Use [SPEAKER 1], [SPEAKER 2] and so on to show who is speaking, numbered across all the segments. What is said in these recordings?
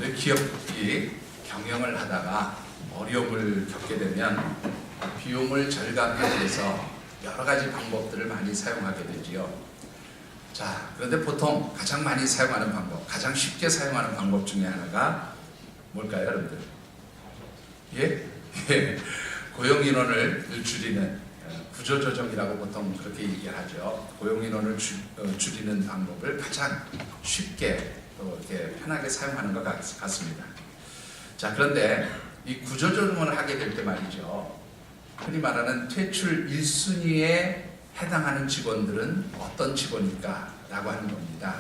[SPEAKER 1] 여러분들 기업이 경영을 하다가 어려움을 겪게 되면 비용을 절감하기 위해서 여러 가지 방법들을 많이 사용하게 되지요. 자, 그런데 보통 가장 많이 사용하는 방법, 가장 쉽게 사용하는 방법 중에 하나가 뭘까요, 여러분들? 예? 고용인원을 줄이는 구조조정이라고 보통 그렇게 얘기하죠. 고용인원을 줄이는 방법을 가장 쉽게 또 이렇게 편하게 사용하는 것 같습니다. 자, 그런데 이 구조조정을 하게 될 때 말이죠. 흔히 말하는 퇴출 1순위에 해당하는 직원들은 어떤 직원일까? 라고 하는 겁니다.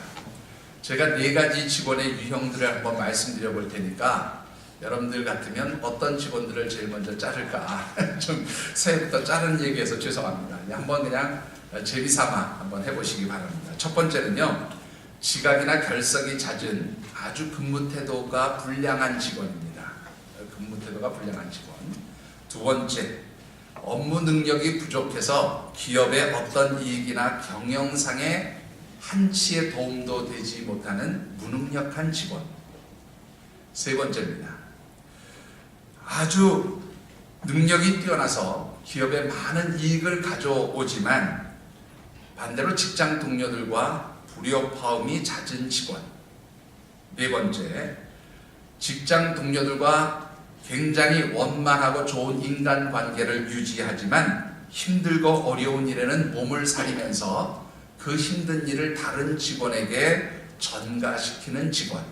[SPEAKER 1] 제가 4가지 직원의 유형들을 한번 말씀드려 볼 테니까 여러분들 같으면 어떤 직원들을 제일 먼저 자를까? 좀 새해부터 자른 얘기해서 죄송합니다. 한번 그냥 재미삼아 한번 해보시기 바랍니다. 첫 번째는요, 지각이나 결석이 잦은 아주 근무 태도가 불량한 직원입니다. 근무 태도가 불량한 직원. 두 번째, 업무 능력이 부족해서 기업의 어떤 이익이나 경영상의 한치의 도움도 되지 못하는 무능력한 직원. 세 번째입니다. 아주 능력이 뛰어나서 기업에 많은 이익을 가져오지만 반대로 직장 동료들과 불협화음이 잦은 직원. 네 번째, 직장 동료들과 굉장히 원만하고 좋은 인간관계를 유지하지만 힘들고 어려운 일에는 몸을 사리면서 그 힘든 일을 다른 직원에게 전가시키는 직원.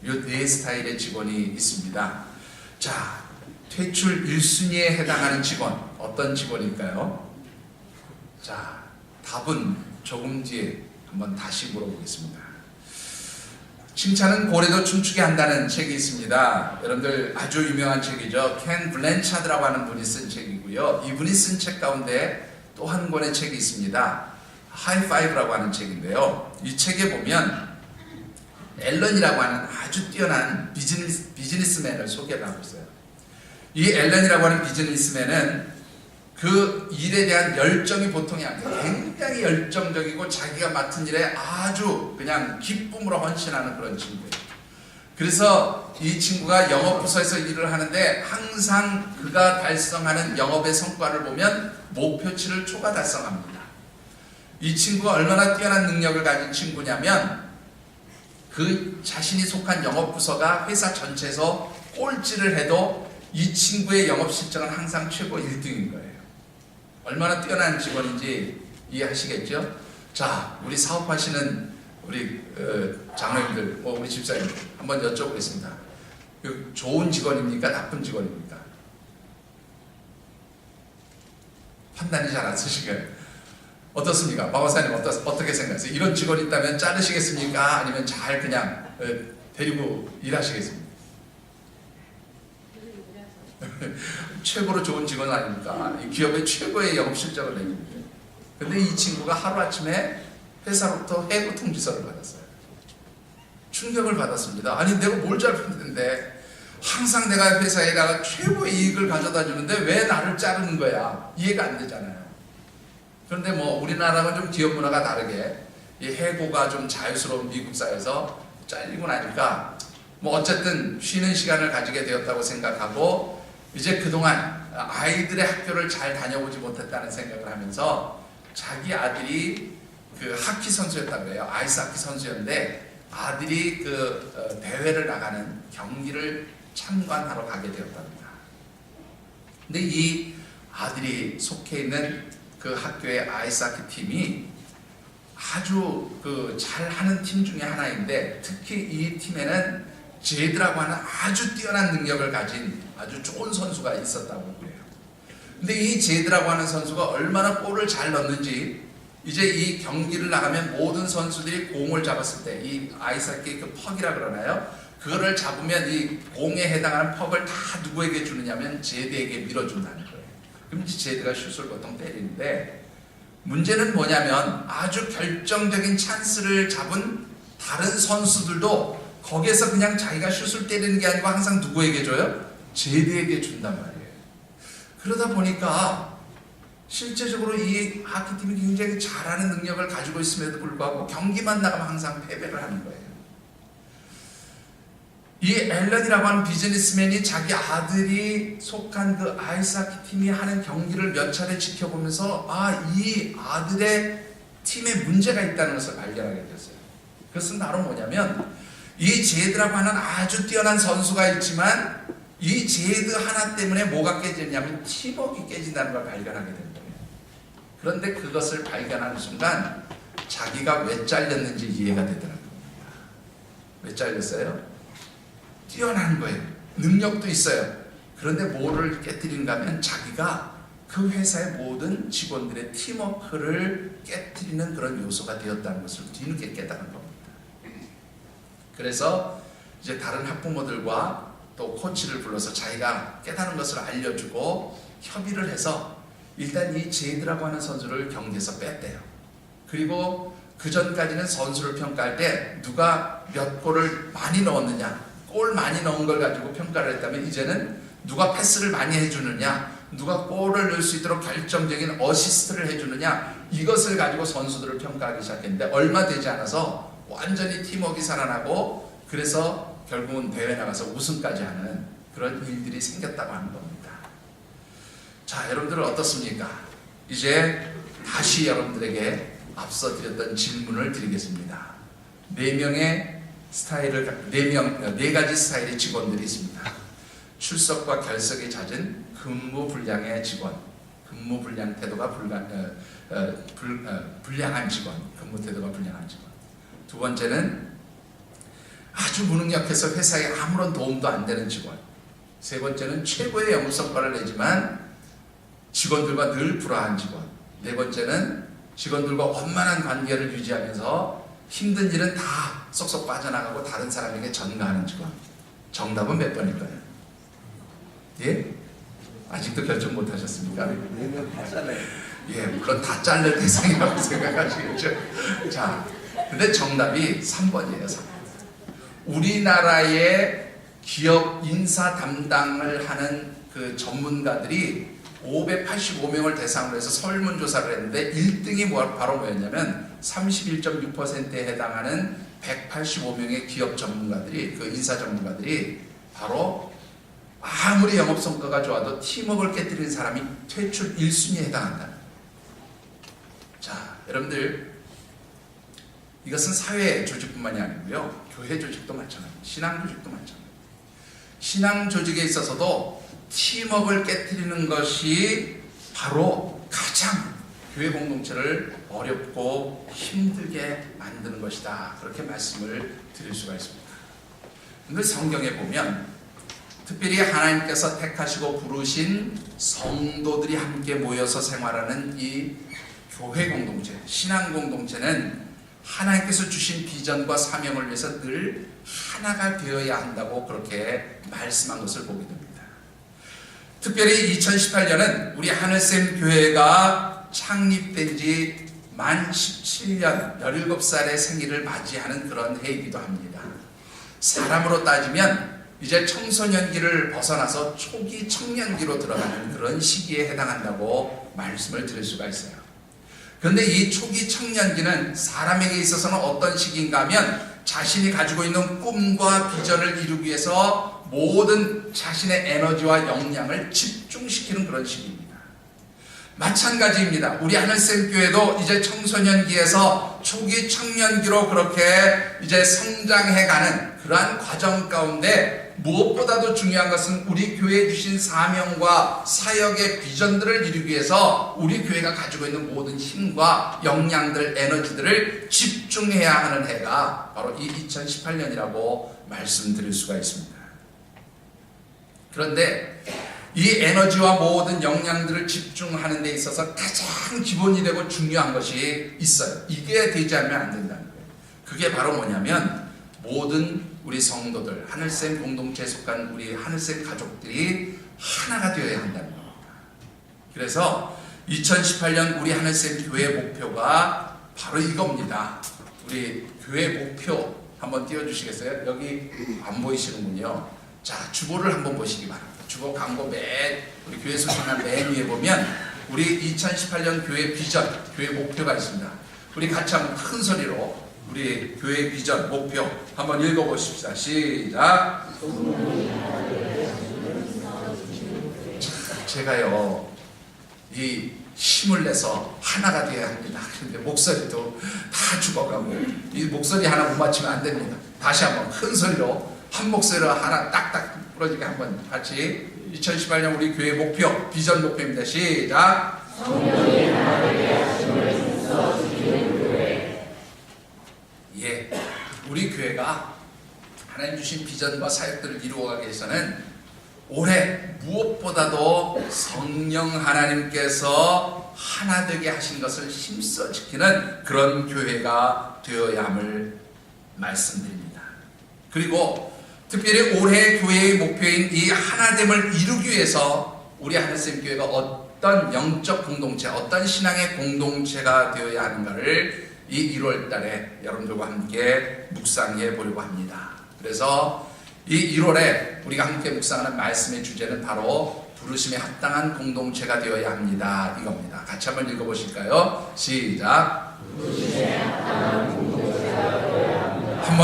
[SPEAKER 1] 이 4스타일의 직원이 있습니다. 자, 퇴출 1순위에 해당하는 직원, 어떤 직원일까요? 자, 답은 조금 뒤에 한번 다시 물어보겠습니다. 칭찬은 고래도 춤추게 한다는 책이 있습니다. 여러분들 아주 유명한 책이죠. 켄 블랜차드라고 하는 분이 쓴 책이고요. 이분이 쓴 책 가운데 또 한 권의 책이 있습니다. 하이파이브라고 하는 책인데요. 이 책에 보면 앨런이라고 하는 아주 뛰어난 비즈니스맨을 소개를 하고 있어요. 이 앨런이라고 하는 비즈니스맨은 그 일에 대한 열정이 보통이 아니에요. 굉장히 열정적이고 자기가 맡은 일에 아주 그냥 기쁨으로 헌신하는 그런 친구예요. 그래서 이 친구가 영업부서에서 일을 하는데 항상 그가 달성하는 영업의 성과를 보면 목표치를 초과 달성합니다. 이 친구가 얼마나 뛰어난 능력을 가진 친구냐면 그 자신이 속한 영업부서가 회사 전체에서 꼴찌를 해도 이 친구의 영업 실적은 항상 최고 1등인 거예요. 얼마나 뛰어난 직원인지 이해하시겠죠? 자, 우리 사업하시는 우리 장로님들, 우리 집사님들 한번 여쭤보겠습니다. 좋은 직원입니까? 나쁜 직원입니까? 판단이 잘 안 쓰시게요. 어떻습니까? 박원사님 어떻게 생각하세요? 이런 직원이 있다면 자르시겠습니까? 아니면 잘 그냥 데리고 일하시겠습니까? 최고로 좋은 직원 아닙니까? 이 기업의 최고의 영업 실적을 내는데. 근데 이 친구가 하루아침에 회사로부터 해고 통지서를 받았어요. 충격을 받았습니다. 아니, 내가 뭘 잘못했는데 항상 내가 회사에다가 최고의 이익을 가져다 주는데 왜 나를 자르는 거야? 이해가 안 되잖아요. 그런데 우리나라가 좀 기업 문화가 다르게 이 해고가 좀 자유스러운 미국 사회에서 잘리고 나니까 어쨌든 쉬는 시간을 가지게 되었다고 생각하고 이제 그동안 아이들의 학교를 잘 다녀보지 못했다는 생각을 하면서 자기 아들이 그 하키 선수였다고 해요. 아이스하키 선수였는데 아들이 그 대회를 나가는 경기를 참관하러 가게 되었답니다. 근데 이 아들이 속해 있는 그 학교의 아이스하키 팀이 아주 그 잘하는 팀 중에 하나인데 특히 이 팀에는 제드라고 하는 아주 뛰어난 능력을 가진 아주 좋은 선수가 있었다고 그래요. 근데 이 제드라고 하는 선수가 얼마나 골을 잘 넣는지 이제 이 경기를 나가면 모든 선수들이 공을 잡았을 때 이 아이스하키 그 퍽이라 그러나요? 그거를 잡으면 이 공에 해당하는 퍽을 다 누구에게 주느냐면 제드에게 밀어준다는 거예요. 그럼 이제 제드가 슛을 보통 때리는데 문제는 뭐냐면 아주 결정적인 찬스를 잡은 다른 선수들도 거기에서 그냥 자기가 슛을 때리는 게 아니고 항상 누구에게 줘요? 제드에게 준단 말이에요. 그러다 보니까 실제적으로 이 하키팀이 굉장히 잘하는 능력을 가지고 있음에도 불구하고 경기만 나가면 항상 패배를 하는 거예요. 이 앨런이라고 하는 비즈니스맨이 자기 아들이 속한 그 아이스하키 팀이 하는 경기를 몇 차례 지켜보면서 이 아들의 팀에 문제가 있다는 것을 발견하게 됐어요. 그것은 바로 뭐냐면 이 제드라고 하는 아주 뛰어난 선수가 있지만 이 제드 하나 때문에 뭐가 깨지냐면 팀워크가 깨진다는 걸 발견하게 된 거예요. 그런데 그것을 발견하는 순간 자기가 왜 잘렸는지 이해가 되더라고요. 왜 잘렸어요? 뛰어난 거예요. 능력도 있어요. 그런데 뭐를 깨뜨리는가 하면 자기가 그 회사의 모든 직원들의 팀워크를 깨뜨리는 그런 요소가 되었다는 것을 뒤늦게 깨달은 겁니다. 그래서 이제 다른 학부모들과 또 코치를 불러서 자기가 깨달은 것을 알려주고 협의를 해서 일단 이 제이드라고 하는 선수를 경기에서 뺐대요. 그리고 그 전까지는 선수를 평가할 때 누가 몇 골을 많이 넣었느냐, 골 많이 넣은 걸 가지고 평가를 했다면 이제는 누가 패스를 많이 해주느냐, 누가 골을 넣을 수 있도록 결정적인 어시스트를 해주느냐, 이것을 가지고 선수들을 평가하기 시작했는데 얼마 되지 않아서 완전히 팀워크가 살아나고 그래서 결국은 대회 나가서 우승까지 하는 그런 일들이 생겼다고 하는 겁니다. 자, 여러분들은 어떻습니까? 이제 다시 여러분들에게 앞서 드렸던 질문을 드리겠습니다. 네 가지 스타일의 직원들이 있습니다. 출석과 결석이 잦은 근무불량의 직원, 근무불량 태도가 불량한 직원, 근무 태도가 불량한 직원. 두 번째는 아주 무능력해서 회사에 아무런 도움도 안 되는 직원. 세 번째는 최고의 영업 성과를 내지만 직원들과 늘 불화한 직원. 네 번째는 직원들과 원만한 관계를 유지하면서 힘든 일은 다 쏙쏙 빠져나가고 다른 사람에게 전가하는 직원. 정답은 몇 번일까요? 예? 아직도 결정 못 하셨습니까? 예, 물론 다 잘릴 대상이라고 생각하시겠죠? 자, 근데 정답이 3번이에요. 3번. 우리나라의 기업 인사 담당을 하는 그 전문가들이 585명을 대상으로 해서 설문조사를 했는데 1등이 바로 뭐였냐면 31.6%에 해당하는 185명의 기업 전문가들이, 그 인사 전문가들이 바로 아무리 영업 성과가 좋아도 팀워크를 깨뜨리는 사람이 퇴출 1순위에 해당한다. 자, 여러분들 이것은 사회 조직뿐만이 아니고요, 교회 조직도 마찬가지입니다. 신앙 조직도 마찬가지입니다. 신앙 조직에 있어서도 팀워크를 깨뜨리는 것이 바로 가장 교회 공동체를 어렵고 힘들게 만드는 것이다. 그렇게 말씀을 드릴 수가 있습니다. 근데 성경에 보면 특별히 하나님께서 택하시고 부르신 성도들이 함께 모여서 생활하는 이 교회 공동체, 신앙 공동체는 하나님께서 주신 비전과 사명을 위해서 늘 하나가 되어야 한다고 그렇게 말씀한 것을 보게 됩니다. 특별히 2018년은 우리 하늘샘 교회가 창립된 지 만 17년, 17살의 생일을 맞이하는 그런 해이기도 합니다. 사람으로 따지면 이제 청소년기를 벗어나서 초기 청년기로 들어가는 그런 시기에 해당한다고 말씀을 드릴 수가 있어요. 그런데 이 초기 청년기는 사람에게 있어서는 어떤 시기인가 하면 자신이 가지고 있는 꿈과 비전을 이루기 위해서 모든 자신의 에너지와 역량을 집중시키는 그런 시기입니다. 마찬가지입니다. 우리 하늘샘 교회도 이제 청소년기에서 초기 청년기로 그렇게 이제 성장해가는 그러한 과정 가운데 무엇보다도 중요한 것은 우리 교회에 주신 사명과 사역의 비전들을 이루기 위해서 우리 교회가 가지고 있는 모든 힘과 역량들, 에너지들을 집중해야 하는 해가 바로 이 2018년이라고 말씀드릴 수가 있습니다. 그런데 이 에너지와 모든 역량들을 집중하는 데 있어서 가장 기본이 되고 중요한 것이 있어요. 이게 되지 않으면 안 된다는 거예요. 그게 바로 뭐냐면 모든 우리 성도들, 하늘샘 공동체에 속한 우리 하늘샘 가족들이 하나가 되어야 한다는 겁니다. 그래서 2018년 우리 하늘샘 교회 목표가 바로 이겁니다. 우리 교회 목표 한번 띄워주시겠어요? 여기 안 보이시는군요. 자, 주보를 한번 보시기 바랍니다. 주보 광고 우리 교회 소식란 맨 위에 보면 우리 2018년 교회 비전, 교회 목표가 있습니다. 우리 같이 한번 큰 소리로 우리 교회 비전, 목표 한번 읽어보십시다. 시작! 제가요 이 힘을 내서 하나가 되어야 합니다. 그런데 목소리도 다 죽어가고 이 목소리 하나 못 맞추면 안 됩니다. 다시 한번 큰 소리로 한 목소리로 하나 딱딱 부러지게 한번 같이 2018년 우리 교회 목표 비전 목표입니다. 시작. 성령이 하나 되게 하심을 힘써 지키는 교회. 예, 우리 교회가 하나님 주신 비전과 사역들을 이루어가기 위해서는 올해 무엇보다도 성령 하나님께서 하나 되게 하신 것을 힘써 지키는 그런 교회가 되어야 함을 말씀드립니다. 그리고 특별히 올해 교회의 목표인 이 하나됨을 이루기 위해서 우리 하늘샘 교회가 어떤 영적 공동체, 어떤 신앙의 공동체가 되어야 하는가를 이 1월 달에 여러분들과 함께 묵상해 보려고 합니다. 그래서 이 1월에 우리가 함께 묵상하는 말씀의 주제는 바로 부르심에 합당한 공동체가 되어야 합니다. 이겁니다. 같이 한번 읽어보실까요? 시작. 부르심에 합당한 공동체가 되어야 합니다. 한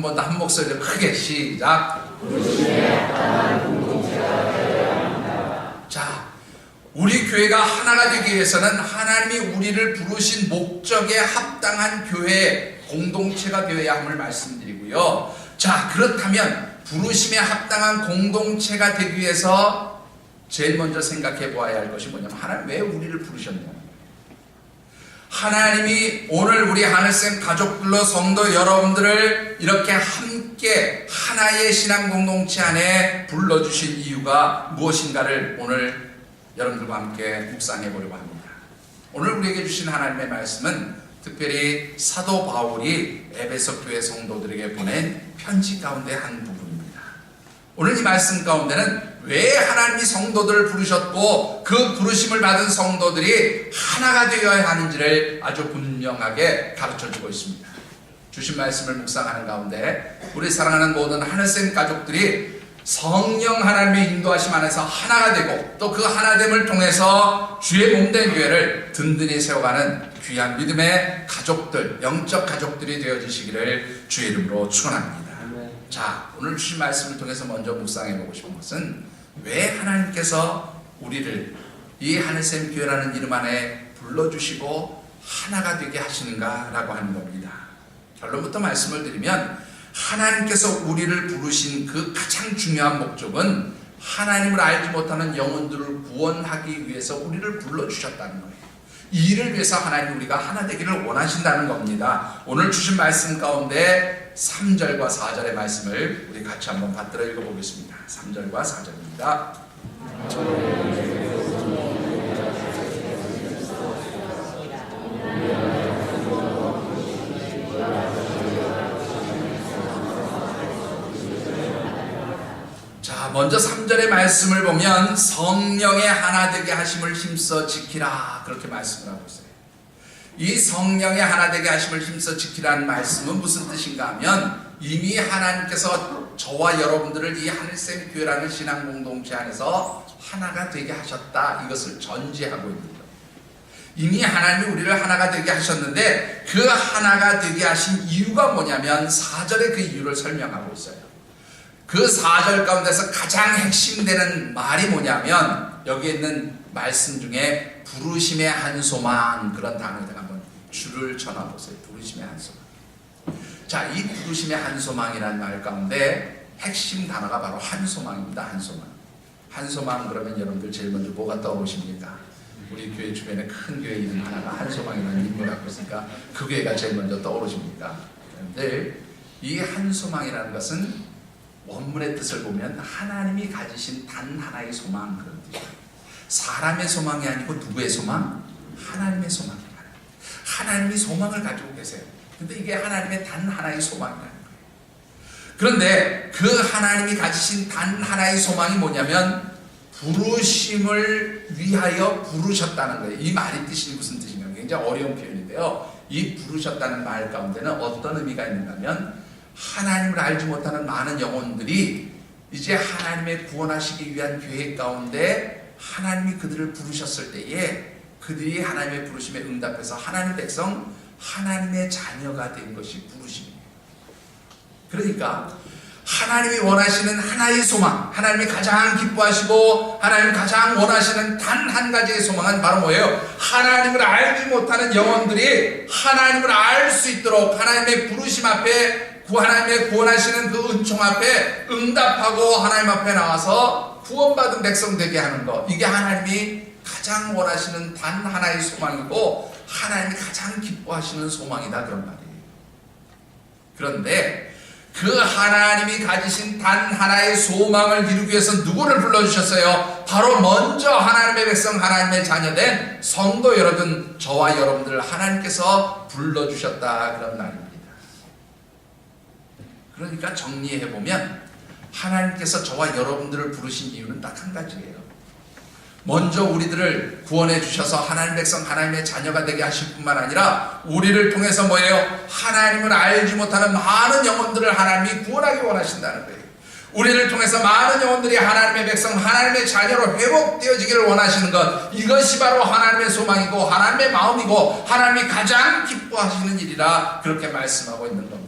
[SPEAKER 1] 번 더, 한 목소리로 크게 시작. 부르심에 합당한 공동체가 되어야 합니다. 자, 우리 교회가 하나가 되기 위해서는 하나님이 우리를 부르신 목적에 합당한 교회 공동체가 되어야 함을 말씀드리고요. 자, 그렇다면 부르심에 합당한 공동체가 되기 위해서 제일 먼저 생각해 보아야 할 것이 뭐냐면 하나님 왜 우리를 부르셨냐. 하나님이 오늘 우리 하늘샘 가족들로 성도 여러분들을 이렇게 함께 하나의 신앙 공동체 안에 불러주신 이유가 무엇인가를 오늘 여러분들과 함께 묵상해 보려고 합니다. 오늘 우리에게 주신 하나님의 말씀은 특별히 사도 바울이 에베소 교회 성도들에게 보낸 편지 가운데 한 부분입니다. 오늘 이 말씀 가운데는 왜 하나님이 성도들을 부르셨고 그 부르심을 받은 성도들이 하나가 되어야 하는지를 아주 분명하게 가르쳐주고 있습니다. 주신 말씀을 묵상하는 가운데 우리 사랑하는 모든 하늘샘 가족들이 성령 하나님의 인도하심 안에서 하나가 되고 또 그 하나됨을 통해서 주의 몸된 교회를 든든히 세워가는 귀한 믿음의 가족들, 영적 가족들이 되어주시기를 주의 이름으로 축원합니다. 자, 오늘 주신 말씀을 통해서 먼저 묵상해 보고 싶은 것은 왜 하나님께서 우리를 이 하늘샘 교회라는 이름 안에 불러주시고 하나가 되게 하시는가 라고 하는 겁니다. 결론부터 말씀을 드리면 하나님께서 우리를 부르신 그 가장 중요한 목적은 하나님을 알지 못하는 영혼들을 구원하기 위해서 우리를 불러주셨다는 거예요. 이 일을 위해서 하나님 우리가 하나 되기를 원하신다는 겁니다. 오늘 주신 말씀 가운데 3절과 4절의 말씀을 우리 같이 한번 받들어 읽어보겠습니다. 3절과 4절입니다. 자, 먼저 3절의 말씀을 보면 성령의 하나 되게 하심을 힘써 지키라 그렇게 말씀을 하고 있어요. 이 성령의 하나 되게 하심을 힘써 지키라는 말씀은 무슨 뜻인가 하면 이미 하나님께서 저와 여러분들을 이 하늘샘 교회라는 신앙 공동체 안에서 하나가 되게 하셨다 이것을 전제하고 있는 거예요. 이미 하나님이 우리를 하나가 되게 하셨는데 그 하나가 되게 하신 이유가 뭐냐면 4절에 그 이유를 설명하고 있어요. 그 4절 가운데서 가장 핵심되는 말이 뭐냐면 여기에 있는 말씀 중에 부르심의 한 소망 그런 단어를 한번 줄을 쳐놔보세요. 부르심의 한 소망. 자, 이 부르심의 한 소망이라는 말 가운데 핵심 단어가 바로 한 소망입니다. 한 소망. 한 소망 그러면 여러분들 제일 먼저 뭐가 떠오르십니까? 우리 교회 주변에 큰 교회 이름 하나가 한 소망이라는 이름을 갖고 있으니까 그 교회가 제일 먼저 떠오르십니까? 그런데 이 한 소망이라는 것은 원문의 뜻을 보면 하나님이 가지신 단 하나의 소망 그런 뜻이에요. 사람의 소망이 아니고 누구의 소망? 하나님의 소망입니다. 하나님이 소망을 가지고 계세요. 근데 이게 하나님의 단 하나의 소망이라는 거예요. 그런데 그 하나님이 가지신 단 하나의 소망이 뭐냐면 부르심을 위하여 부르셨다는 거예요. 이 말의 뜻이 무슨 뜻인가? 굉장히 어려운 표현인데요. 이 부르셨다는 말 가운데는 어떤 의미가 있는가 하면 하나님을 알지 못하는 많은 영혼들이 이제 하나님의 구원하시기 위한 계획 가운데 하나님이 그들을 부르셨을 때에 그들이 하나님의 부르심에 응답해서 하나님 백성, 하나님의 자녀가 된 것이 부르심이에요. 그러니까 하나님이 원하시는 하나의 소망, 하나님이 가장 기뻐하시고 하나님이 가장 원하시는 단 한 가지의 소망은 바로 뭐예요? 하나님을 알지 못하는 영혼들이 하나님을 알 수 있도록 하나님의 부르심 앞에, 하나님의 구원하시는 그 은총 앞에 응답하고 하나님 앞에 나와서 구원받은 백성 되게 하는 것, 이게 하나님이 가장 원하시는 단 하나의 소망이고 하나님이 가장 기뻐하시는 소망이다, 그런 말이에요. 그런데 그 하나님이 가지신 단 하나의 소망을 이루기 위해서 누구를 불러주셨어요? 바로 먼저 하나님의 백성, 하나님의 자녀된 성도 여러분, 저와 여러분들을 하나님께서 불러주셨다, 그런 말입니다. 그러니까 정리해보면 하나님께서 저와 여러분들을 부르신 이유는 딱 한 가지예요. 먼저 우리들을 구원해 주셔서 하나님 백성, 하나님의 자녀가 되게 하실 뿐만 아니라 우리를 통해서 뭐예요? 하나님을 알지 못하는 많은 영혼들을 하나님이 구원하기 원하신다는 거예요. 우리를 통해서 많은 영혼들이 하나님의 백성, 하나님의 자녀로 회복되어지기를 원하시는 것, 이것이 바로 하나님의 소망이고 하나님의 마음이고 하나님이 가장 기뻐하시는 일이라 그렇게 말씀하고 있는 겁니다.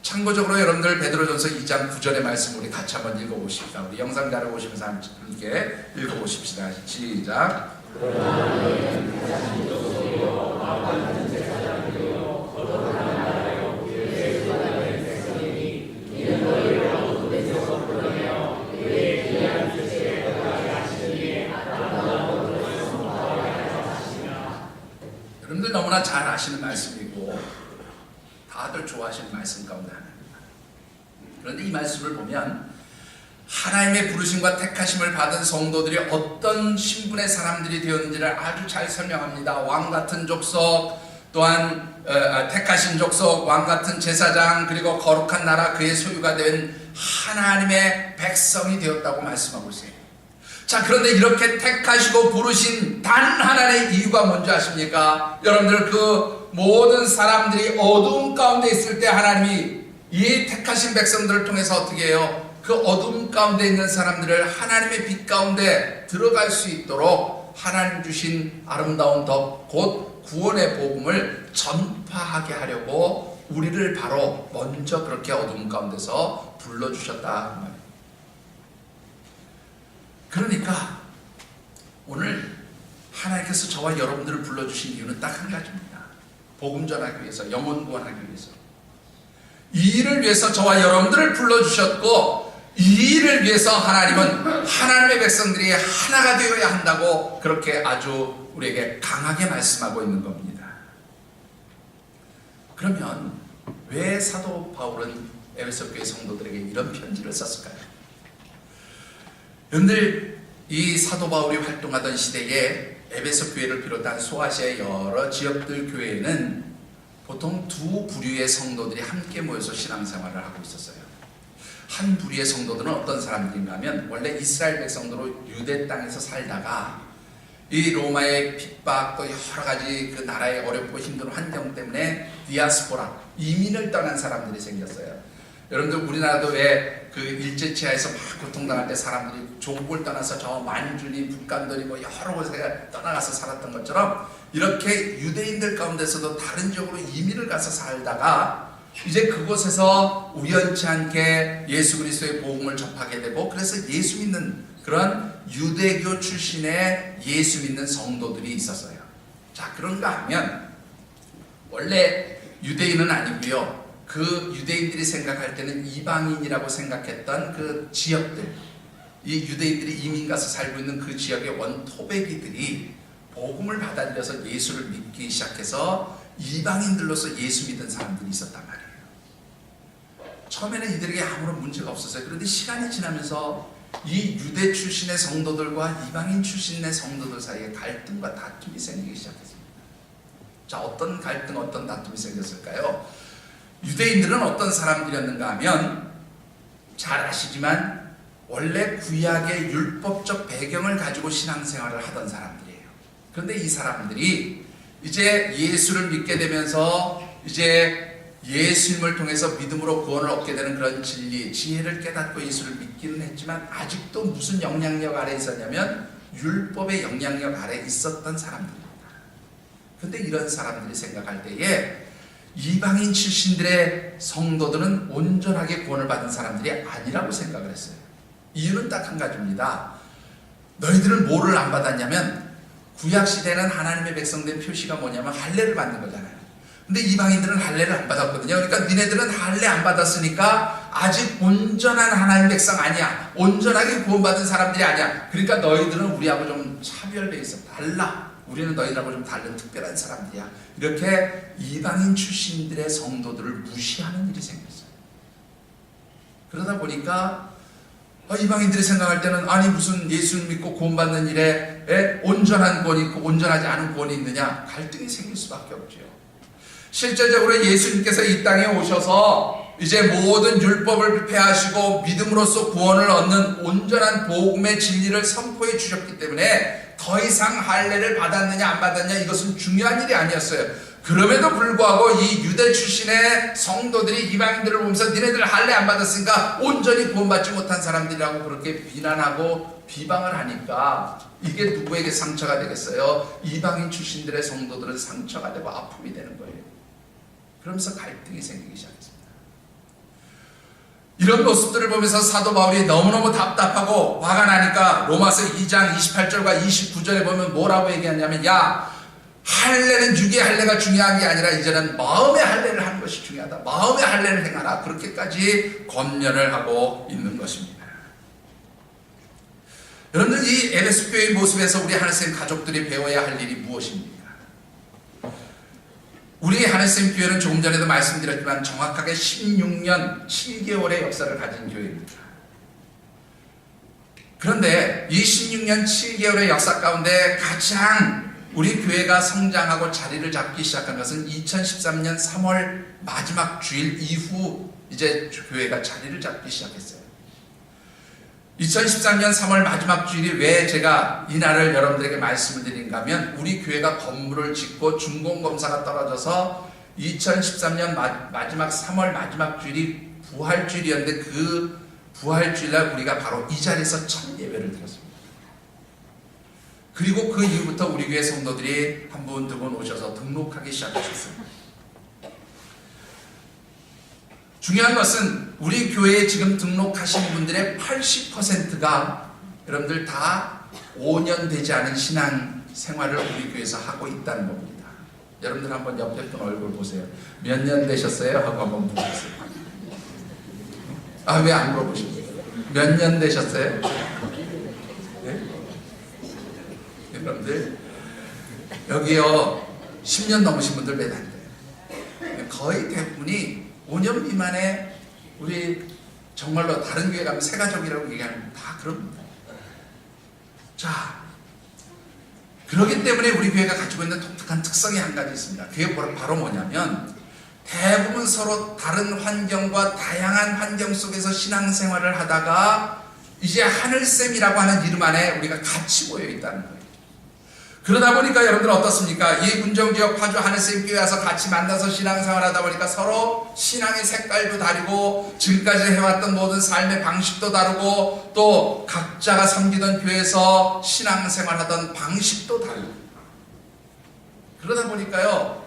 [SPEAKER 1] 참고적으로 여러분들 베드로전서 2장 9절의 말씀 우리 같이 한번 읽어보십시다. 우리 영상자를 보시면서 함께 읽어보십시다. 시작. 여러분들 너무나 잘 아시는 말씀이고 다들 좋아하시는 말씀 가운데 하나입니다. 그런데 이 말씀을 보면 하나님의 부르심과 택하심을 받은 성도들이 어떤 신분의 사람들이 되었는지를 아주 잘 설명합니다. 왕같은 족속, 또한 택하신 족속, 왕같은 제사장, 그리고 거룩한 나라, 그의 소유가 된 하나님의 백성이 되었다고 말씀하고 있어요. 자, 그런데 이렇게 택하시고 부르신 단 하나의 이유가 뭔지 아십니까? 여러분들, 그 모든 사람들이 어두움 가운데 있을 때 하나님이 이 택하신 백성들을 통해서 어떻게 해요? 그 어두움 가운데 있는 사람들을 하나님의 빛 가운데 들어갈 수 있도록 하나님 주신 아름다운 덕, 곧 구원의 복음을 전파하게 하려고 우리를 바로 먼저 그렇게 어두움 가운데서 불러주셨다. 그러니까 오늘 하나님께서 저와 여러분들을 불러주신 이유는 딱 한 가지입니다. 복음 전하기 위해서, 영혼 구원하기 위해서. 이 일을 위해서 저와 여러분들을 불러주셨고, 이 일을 위해서 하나님은 하나님의 백성들이 하나가 되어야 한다고 그렇게 아주 우리에게 강하게 말씀하고 있는 겁니다. 그러면 왜 사도 바울은 에베소 교회 성도들에게 이런 편지를 썼을까요? 여러분들, 이 사도 바울이 활동하던 시대에 에베소 교회를 비롯한 소아시아의 여러 지역들 교회에는 보통 두 부류의 성도들이 함께 모여서 신앙생활을 하고 있었어요. 한 부류의 성도들은 어떤 사람들인가 하면 원래 이스라엘 백성으로 유대 땅에서 살다가 이 로마의 핍박, 또 여러 가지 그 나라의 어렵고 힘든 환경 때문에 디아스포라, 이민을 떠난 사람들이 생겼어요. 여러분들, 우리나라도 왜 그 일제치하에서 막 고통당할 때 사람들이 조국을 떠나서 저 만주니 북간도니 뭐 여러 곳에 떠나가서 살았던 것처럼, 이렇게 유대인들 가운데서도 다른 지역으로 이민을 가서 살다가 이제 그곳에서 우연치 않게 예수 그리스도의 복음을 접하게 되고, 그래서 예수 믿는 그런 유대교 출신의 예수 믿는 성도들이 있었어요. 자, 그런가 하면 원래 유대인은 아니고요, 그 유대인들이 생각할 때는 이방인이라고 생각했던 그 지역들, 이 유대인들이 이민 가서 살고 있는 그 지역의 원토백이들이 복음을 받아들여서 예수를 믿기 시작해서 이방인들로서 예수 믿는 사람들이 있었단 말이에요. 처음에는 이들에게 아무런 문제가 없었어요. 그런데 시간이 지나면서 이 유대 출신의 성도들과 이방인 출신의 성도들 사이에 갈등과 다툼이 생기기 시작했습니다. 자, 어떤 갈등, 어떤 다툼이 생겼을까요? 유대인들은 어떤 사람들이었는가 하면 잘 아시지만 원래 구약의 율법적 배경을 가지고 신앙생활을 하던 사람들이에요. 그런데 이 사람들이 이제 예수를 믿게 되면서 이제 예수님을 통해서 믿음으로 구원을 얻게 되는 그런 진리, 지혜를 깨닫고 예수를 믿기는 했지만 아직도 무슨 영향력 아래 있었냐면 율법의 영향력 아래 있었던 사람들입니다. 그런데 이런 사람들이 생각할 때에 이방인 출신들의 성도들은 온전하게 구원을 받은 사람들이 아니라고 생각을 했어요. 이유는 딱 한 가지입니다. 너희들은 뭐를 안 받았냐면, 구약시대는 하나님의 백성된 표시가 뭐냐면 할례를 받는 거잖아요. 근데 이방인들은 할례를 안 받았거든요. 그러니까 니네들은 할례 안 받았으니까 아직 온전한 하나님 백성 아니야. 온전하게 구원받은 사람들이 아니야. 그러니까 너희들은 우리하고 좀 차별돼 있어. 달라. 우리는 너희들하고 좀 다른 특별한 사람들이야. 이렇게 이방인 출신들의 성도들을 무시하는 일이 생겼어요. 그러다 보니까 이방인들이 생각할 때는, 아니 무슨 예수를 믿고 구원받는 일에 온전한 구원이 있고 온전하지 않은 구원이 있느냐, 갈등이 생길 수밖에 없죠. 실제적으로 예수님께서 이 땅에 오셔서 이제 모든 율법을 폐하시고 믿음으로써 구원을 얻는 온전한 복음의 진리를 선포해 주셨기 때문에 더 이상 할례를 받았느냐 안 받았느냐 이것은 중요한 일이 아니었어요. 그럼에도 불구하고 이 유대 출신의 성도들이 이방인들을 보면서 니네들 할례 안 받았으니까 온전히 구원받지 못한 사람들이라고 그렇게 비난하고 비방을 하니까 이게 누구에게 상처가 되겠어요? 이방인 출신들의 성도들은 상처가 되고 아픔이 되는 거예요. 그러면서 갈등이 생기기 시작했습니다. 이런 모습들을 보면서 사도 바울이 너무너무 답답하고 화가 나니까 로마서 2장 28절과 29절에 보면 뭐라고 얘기하냐면, 야, 할례는 육의 할례가 중요한 게 아니라 이제는 마음의 할례를 하는 것이 중요하다. 마음의 할례를 행하라. 그렇게까지 권면을 하고 있는 것입니다. 여러분들, 이 에베소 교회의 모습에서 우리 하늘쌤 가족들이 배워야 할 일이 무엇입니까? 우리 하늘쌤 교회는 조금 전에도 말씀드렸지만 정확하게 16년 7개월의 역사를 가진 교회입니다. 그런데 이 16년 7개월의 역사 가운데 가장 우리 교회가 성장하고 자리를 잡기 시작한 것은 2013년 3월 마지막 주일 이후 이제 교회가 자리를 잡기 시작했어요. 2013년 3월 마지막 주일이 왜 제가 이날을 여러분들에게 말씀을 드린가 하면, 우리 교회가 건물을 짓고 준공검사가 떨어져서 2013년 마지막 3월 마지막 주일이 부활주일이었는데, 그 부활주일날 우리가 바로 이 자리에서 첫 예배를 드렸습니다. 그리고 그 이후부터 우리 교회 성도들이 한 분, 두 분 오셔서 등록하기 시작하셨습니다. 중요한 것은 우리 교회에 지금 등록하신 분들의 80%가 여러분들 다 5년 되지 않은 신앙 생활을 우리 교회에서 하고 있다는 겁니다. 여러분들 한번 옆에 분 얼굴 보세요. 몇 년 되셨어요? 하고 한번 물어보세요. 왜 안 물어보십니까? 몇 년 되셨어요? 네? 여러분들 여기요 10년 넘으신 분들 몇 안 돼요. 거의 대부분이 5년 미만의, 우리 정말로 다른 교회 가면 새가족이라고 얘기하면 다 그럽니다. 자, 그렇기 때문에 우리 교회가 가지고 있는 독특한 특성이 한 가지 있습니다. 그게 바로 뭐냐면, 대부분 서로 다른 환경과 다양한 환경 속에서 신앙생활을 하다가 이제 하늘쌤이라고 하는 이름 안에 우리가 같이 모여 있다는 거예요. 그러다 보니까 여러분들 어떻습니까? 이 문정지역 파주 하늘쌤 교회 와서 같이 만나서 신앙생활 하다 보니까 서로 신앙의 색깔도 다르고 지금까지 해왔던 모든 삶의 방식도 다르고 또 각자가 섬기던 교회에서 신앙생활 하던 방식도 다르고, 그러다 보니까요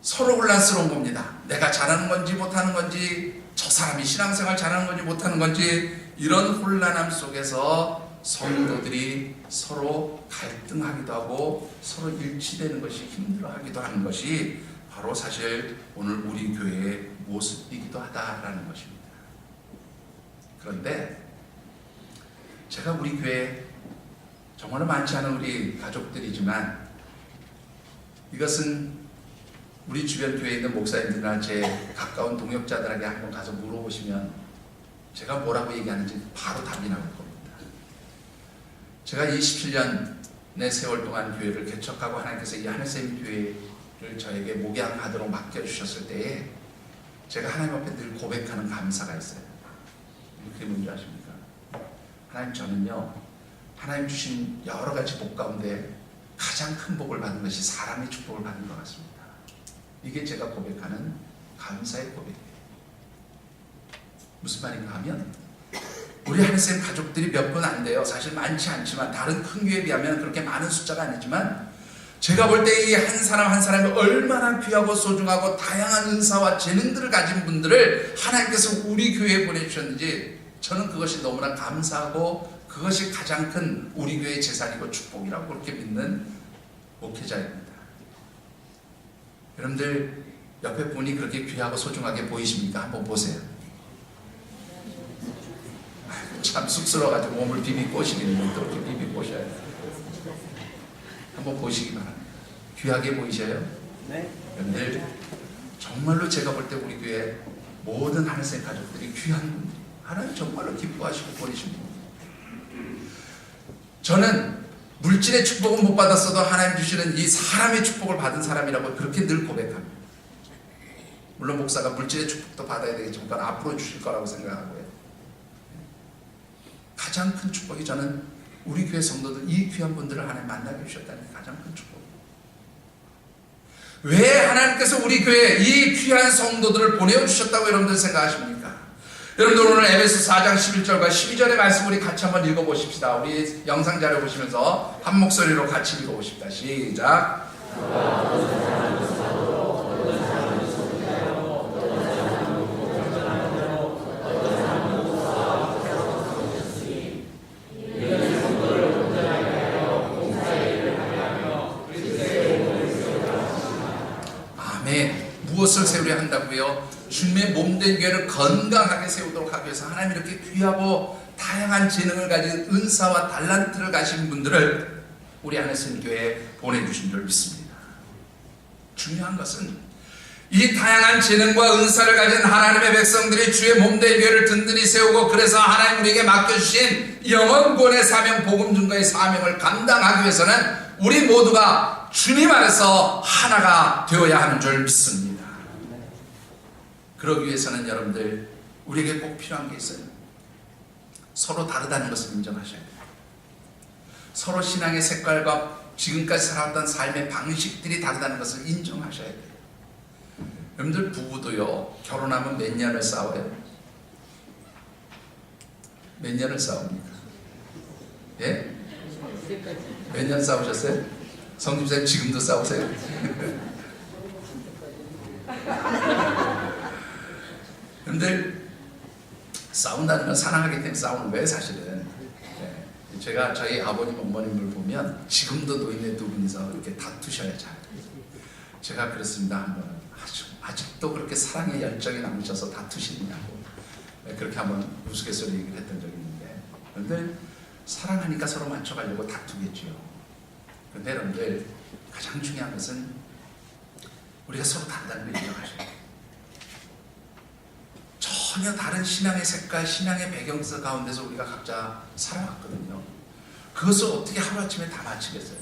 [SPEAKER 1] 서로 혼란스러운 겁니다. 내가 잘하는 건지 못하는 건지, 저 사람이 신앙생활 잘하는 건지 못하는 건지, 이런 혼란함 속에서 성도들이 서로 갈등하기도 하고 서로 일치되는 것이 힘들어하기도 하는 것이 바로 사실 오늘 우리 교회의 모습이기도 하다라는 것입니다. 그런데 제가 우리 교회 정말 많지 않은 우리 가족들이지만, 이것은 우리 주변 교회에 있는 목사님들이나 제 가까운 동역자들에게 한번 가서 물어보시면 제가 뭐라고 얘기하는지 바로 답이 나올 겁니다. 제가 27년의 세월 동안 교회를 개척하고 하나님께서 이 하늘쌤 교회를 저에게 목양하도록 맡겨주셨을 때에 제가 하나님 앞에 늘 고백하는 감사가 있어요. 그게 뭔지 아십니까? 하나님, 저는요 하나님 주신 여러 가지 복 가운데 가장 큰 복을 받은 것이 사람의 축복을 받은 것 같습니다. 이게 제가 고백하는 감사의 고백이에요. 무슨 말인가 하면, 우리 하늘쌤 가족들이 몇 분 안 돼요. 사실 많지 않지만, 다른 큰 교회에 비하면 그렇게 많은 숫자가 아니지만 제가 볼 때 이 한 사람 한 사람이 얼마나 귀하고 소중하고 다양한 은사와 재능들을 가진 분들을 하나님께서 우리 교회에 보내주셨는지 저는 그것이 너무나 감사하고 그것이 가장 큰 우리 교회의 재산이고 축복이라고 그렇게 믿는 목회자입니다. 여러분들 옆에 분이 그렇게 귀하고 소중하게 보이십니까? 한번 보세요. 참 쑥스러워가지고 몸을 비비 꼬시겠는데 또 이렇게 비비 꼬셔야 돼요. 한번 보시기 바랍니다. 귀하게 보이셔요?
[SPEAKER 2] 네.
[SPEAKER 1] 여러분들 정말로 제가 볼 때 우리 교회 모든 하늘색 가족들이 귀한 분들이 하나님 정말로 기뻐하시고 보내신 분. 저는 물질의 축복은 못 받았어도 하나님 주시는 이 사람의 축복을 받은 사람이라고 그렇게 늘 고백합니다. 물론 목사가 물질의 축복도 받아야 되겠지만 그건 앞으로 주실 거라고 생각하고요. 가장 큰 축복이 저는 우리 교회 성도들 이 귀한 분들을 하나님 만나게 주셨다는 게 가장 큰 축복. 왜 하나님께서 우리 교회에 이 귀한 성도들을 보내주셨다고 여러분들 생각하십니까? 여러분들 오늘 에베소 4장 11절과 12절의 말씀 우리 같이 한번 읽어보십시다. 우리 영상 자료 보시면서 한 목소리로 같이 읽어보십시다. 시작. 무엇을 세우려 한다고요? 주님의 몸된 교회를 건강하게 세우도록 하기 위해서 하나님이 이렇게 귀하고 다양한 재능을 가진 은사와 달란트를 가진 분들을 우리 하늘선 교회에 보내주신 줄 믿습니다. 중요한 것은 이 다양한 재능과 은사를 가진 하나님의 백성들이 주의 몸된 교회를 든든히 세우고 그래서 하나님 우리에게 맡겨주신 영원권의 사명, 복음 증거의 사명을 감당하기 위해서는 우리 모두가 주님 안에서 하나가 되어야 하는 줄 믿습니다. 그러기 위해서는 여러분들 우리에게 꼭 필요한 게 있어요. 서로 다르다는 것을 인정하셔야 돼요. 서로 신앙의 색깔과 지금까지 살아왔던 삶의 방식들이 다르다는 것을 인정하셔야 돼요. 여러분들 부부도요, 결혼하면 몇 년을 싸워요? 몇 년을 싸웁니까? 예? 몇 년 싸우셨어요? 성김사님 지금도 싸우세요? 여러분들 싸운다는 건 사랑하기 때문에 싸우는 거예요 사실은. 네. 제가 저희 아버님 어머님을 보면 지금도 노인네 두 분이서 이렇게 다투셔야 잘. 제가 그랬습니다. 한번 아직도 그렇게 사랑의 열정이 남으셔서 다투시느냐고. 네, 그렇게 한번 우스갯소리 얘기를 했던 적이 있는데, 그런데 사랑하니까 서로 맞춰가려고 다투겠죠. 그런데 여러분들 가장 중요한 것은 우리가 서로 다르다는 걸 인정하셔야 돼요. 전혀 다른 신앙의 색깔, 신앙의 배경 가운데서 우리가 각자 살아왔거든요. 그것을 어떻게 하루아침에 다 맞추겠어요?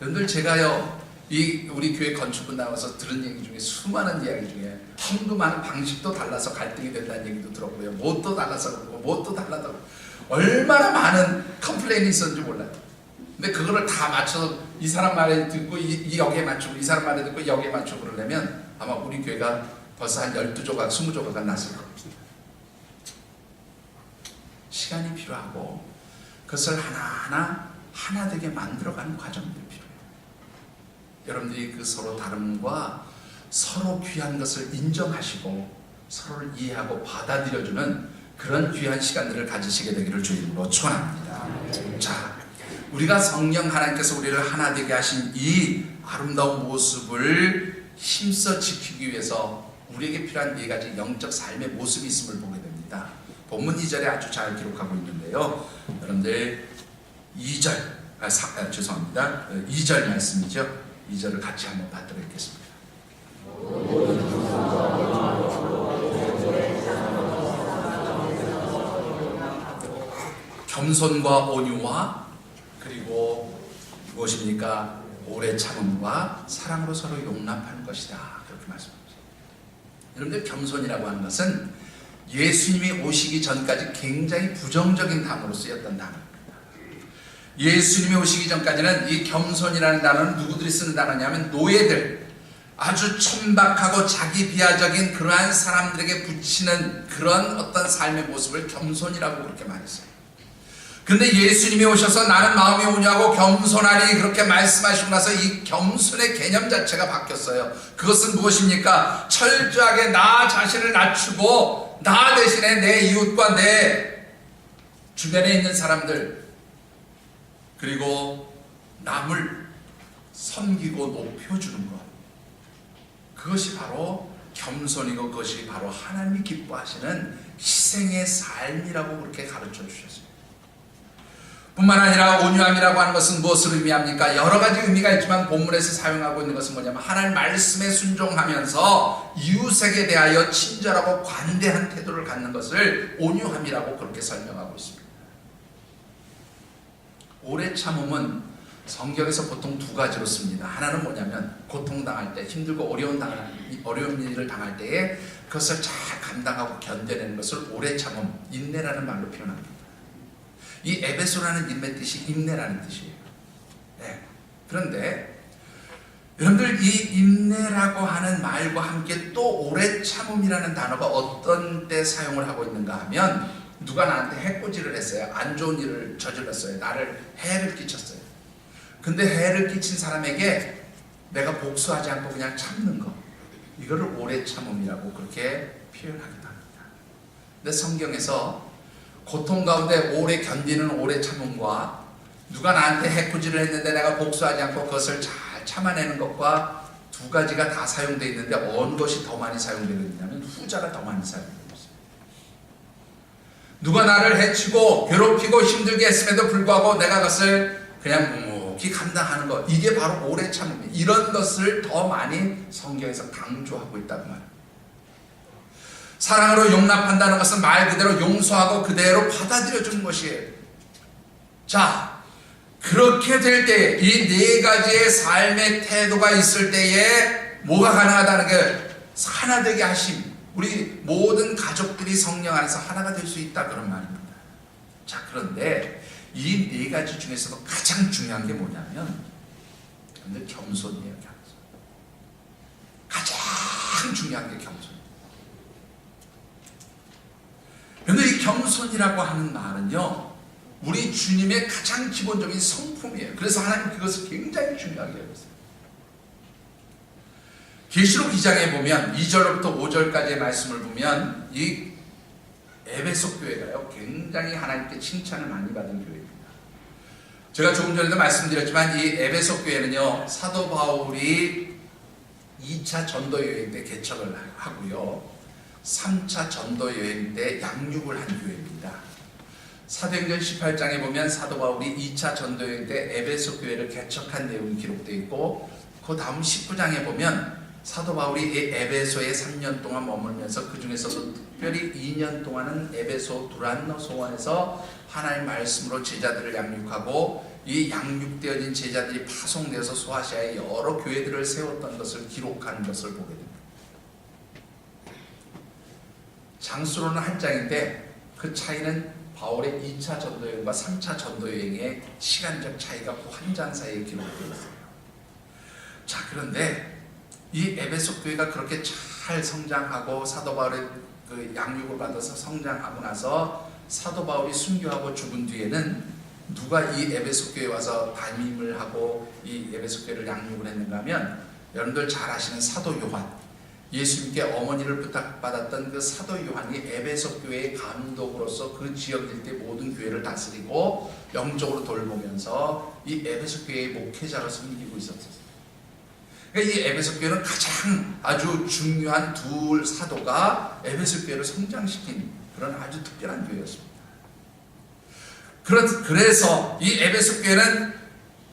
[SPEAKER 1] 여러분들 제가요, 우리 교회 건축분 나와서 들은 얘기 중에 수많은 이야기 중에 한두 많은 방식도 달라서 갈등이 된다는 얘기도 들었고요. 뭣도 달라서 그러고 뭣도 달라서 얼마나 많은 컴플레인이 있었는지 몰라요. 근데 그거를 다 맞춰서 이 사람 말에 듣고 이 여기에 맞추고 이 사람 말에 듣고 여기에 맞추고 그러려면 아마 우리 교회가 벌써 한 12조각, 20조각은 났을 겁니다. 시간이 필요하고 그것을 하나하나 하나 되게 만들어가는 과정들이 필요해요. 여러분들이 그 서로 다름과 서로 귀한 것을 인정하시고 서로를 이해하고 받아들여주는 그런 귀한 시간들을 가지시게 되기를 주님으로 축원합니다. 자, 우리가 성령 하나님께서 우리를 하나 되게 하신 이 아름다운 모습을 힘써 지키기 위해서 우리에게 필요한 네 가지 영적 삶의 모습이 있음을 보게 됩니다. 본문 2절에 아주 잘 기록하고 있는데요. 여러분들 죄송합니다. 2절 말씀이죠. 2절을 같이 한번 받도록 하겠습니다. 겸손과 온유와 그리고 무엇입니까? 오래 참음과 사랑으로 서로 용납하는 것이다. 그렇게 말씀합니다. 여러분들 겸손이라고 하는 것은 예수님이 오시기 전까지 굉장히 부정적인 단어로 쓰였던 단어입니다. 예수님이 오시기 전까지는 이 겸손이라는 단어는 누구들이 쓰는 단어냐면 노예들, 아주 천박하고 자기 비하적인 그러한 사람들에게 붙이는 그런 어떤 삶의 모습을 겸손이라고 그렇게 말했어요. 근데 예수님이 오셔서 나는 마음이 온유하고 겸손하니 그렇게 말씀하시고 나서 이 겸손의 개념 자체가 바뀌었어요. 그것은 무엇입니까? 철저하게 나 자신을 낮추고 나 대신에 내 이웃과 내 주변에 있는 사람들 그리고 남을 섬기고 높여주는 것, 그것이 바로 겸손이고 그것이 바로 하나님이 기뻐하시는 희생의 삶이라고 그렇게 가르쳐 주셨어요. 뿐만 아니라 온유함이라고 하는 것은 무엇을 의미합니까? 여러 가지 의미가 있지만 본문에서 사용하고 있는 것은 뭐냐면 하나님 말씀에 순종하면서 이웃에게 대하여 친절하고 관대한 태도를 갖는 것을 온유함이라고 그렇게 설명하고 있습니다. 오래 참음은 성경에서 보통 두 가지로 씁니다. 하나는 뭐냐면 고통당할 때, 힘들고 어려운 일을 당할 때에 그것을 잘 감당하고 견뎌내는 것을 오래 참음, 인내라는 말로 표현합니다. 이 에베소라는 인내 뜻이 인내라는 뜻이에요. 네. 그런데 여러분들 이 인내라고 하는 말과 함께 또 오래 참음이라는 단어가 어떤 때 사용을 하고 있는가 하면 누가 나한테 해코지를 했어요. 안 좋은 일을 저질렀어요. 나를 해를 끼쳤어요. 근데 해를 끼친 사람에게 내가 복수하지 않고 그냥 참는 거, 이거를 오래 참음이라고 그렇게 표현하기도 합니다. 근데 성경에서 고통 가운데 오래 견디는 오래 참음과 누가 나한테 해코지를 했는데 내가 복수하지 않고 그것을 잘 참아내는 것과 두 가지가 다 사용되어 있는데 어느 것이 더 많이 사용되고 있냐면 후자가 더 많이 사용되고 있습니다. 누가 나를 해치고 괴롭히고 힘들게 했음에도 불구하고 내가 그것을 그냥 묵묵히 감당하는 것, 이게 바로 오래 참음이에요. 이런 것을 더 많이 성경에서 강조하고 있다고 말합니다. 사랑으로 용납한다는 것은 말 그대로 용서하고 그대로 받아들여주는 것이에요. 자, 그렇게 될 때 이 네 가지의 삶의 태도가 있을 때에 뭐가 가능하다는 게 하나 되게 하심, 우리 모든 가족들이 성령 안에서 하나가 될 수 있다 그런 말입니다. 자, 그런데 이 네 가지 중에서도 가장 중요한 게 뭐냐면 겸손이에요. 겸손. 가장 중요한 게 겸손. 그런데 이 겸손이라고 하는 말은요, 우리 주님의 가장 기본적인 성품이에요. 그래서 하나님 그것을 굉장히 중요하게 여겼어요. 계시록 2장에 보면 2절부터 5절까지의 말씀을 보면 이 에베소 교회가요 굉장히 하나님께 칭찬을 많이 받은 교회입니다. 제가 조금 전에도 말씀드렸지만 이 에베소 교회는요 사도 바울이 2차 전도 여행 때 개척을 하고요 3차 전도 여행 때 양육을 한 교회입니다. 사도행전 18장에 보면 사도 바울이 2차 전도 여행 때 에베소 교회를 개척한 내용이 기록되어 있고 그 다음 19장에 보면 사도 바울이 에베소에 3년 동안 머물면서 그 중에서도 특별히 2년 동안은 에베소 두란노 소원에서 하나님의 말씀으로 제자들을 양육하고 이 양육되어진 제자들이 파송되어서 소아시아에 여러 교회들을 세웠던 것을 기록하는 것을 보게 됩니다. 장수로는 한 장인데 그 차이는 바울의 2차 전도여행과 3차 전도여행의 시간적 차이가 그 한 장 사이에 기록되어 있어요. 자, 그런데 이 에베소 교회가 그렇게 잘 성장하고 사도 바울의 그 양육을 받아서 성장하고 나서 사도 바울이 순교하고 죽은 뒤에는 누가 이 에베소 교회에 와서 담임을 하고 이 에베소 교회를 양육을 했는가 하면 여러분들 잘 아시는 사도 요한, 예수님께 어머니를 부탁받았던 그 사도 요한이 에베소 교회의 감독으로서 그 지역 일대 모든 교회를 다스리고 영적으로 돌보면서 이 에베소 교회의 목회자로 섬기고 있었어요. 그러니까 이 에베소 교회는 가장 아주 중요한 둘 사도가 에베소 교회를 성장시킨 그런 아주 특별한 교회였습니다. 그래서 이 에베소 교회는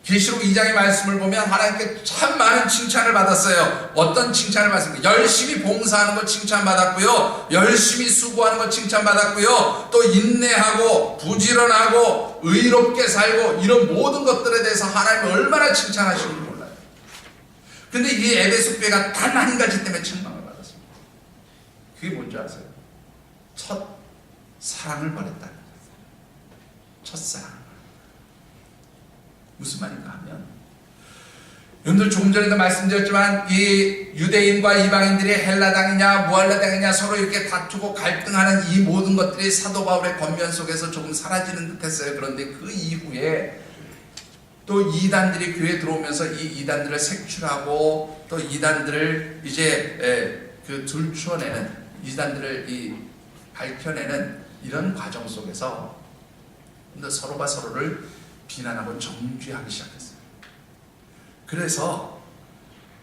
[SPEAKER 1] 계시록 2장의 말씀을 보면 하나님께 참 많은 칭찬을 받았어요. 어떤 칭찬을 받습니까? 열심히 봉사하는 것 칭찬받았고요, 열심히 수고하는 것 칭찬받았고요, 또 인내하고 부지런하고 의롭게 살고 이런 모든 것들에 대해서 하나님이 얼마나 칭찬하시는지 몰라요. 근데 이 에베소 교회가 단 한 가지 때문에 책망을 받았습니다. 그게 뭔지 아세요? 첫 사랑을 버렸다는 거예요. 첫사랑. 무슨 말인가 하면 여러분들 조금 전에도 말씀드렸지만 이 유대인과 이방인들이 헬라당이냐 무헬라당이냐 서로 이렇게 다투고 갈등하는 이 모든 것들이 사도 바울의 권면 속에서 조금 사라지는 듯했어요. 그런데 그 이후에 또 이단들이 교회에 들어오면서 이 이단들을 색출하고 또 이단들을 이제 그 들추어내는, 이단들을 밝혀내는 이런 과정 속에서 서로가 서로를 비난하고 정죄하기 시작했어요. 그래서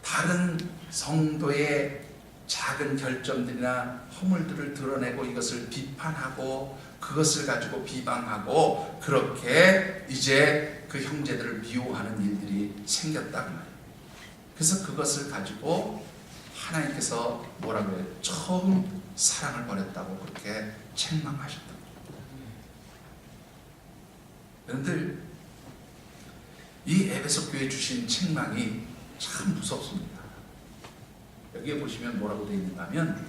[SPEAKER 1] 다른 성도의 작은 결점들이나 허물들을 드러내고 이것을 비판하고 그것을 가지고 비방하고 그렇게 이제 그 형제들을 미워하는 일들이 생겼다고 말이에요. 그래서 그것을 가지고 하나님께서 뭐라고 해요? 처음 사랑을 버렸다고 그렇게 책망하셨다고. 여러분들 이 에베소 교회 주신 책망이 참 무섭습니다. 여기에 보시면 뭐라고 되어 있는가 하면